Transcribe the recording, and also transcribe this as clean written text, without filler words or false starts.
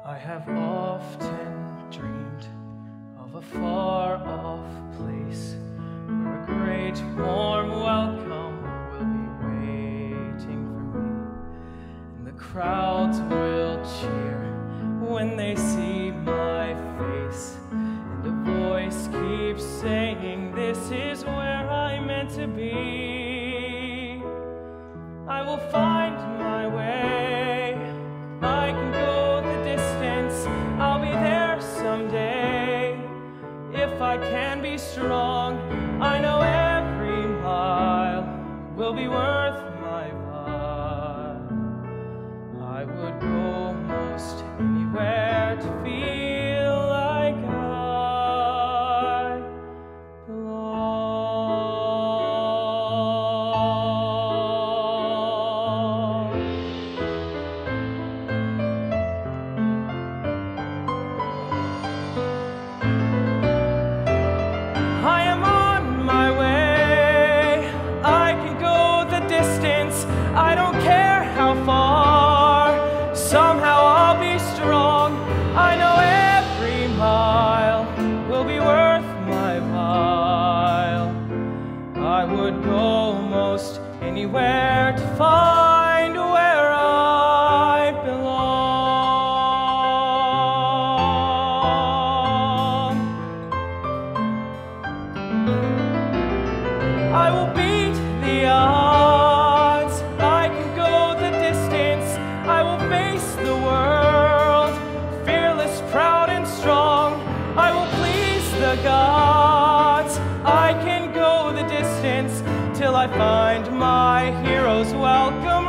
I have often dreamed of a far-off place where a great warm welcome will be waiting for me, and the crowds will cheer when they see my face, and a voice keeps saying, "This is where I'm meant to be." I will find my way, I can go the distance, I'll be there someday. If I can be strong, I know every mile will be worth my while. I would go most anywhere to feel like I belong. I am on my way, I can go the distance, I don't care how far. Somehow I'll be strong, I know every mile will be worth my while. I would go most anywhere to find where I belong. I will beat the odds, I can go the distance, I will face the world, fearless, proud, and strong. I will please the gods, I can go the distance till I find my hero's welcome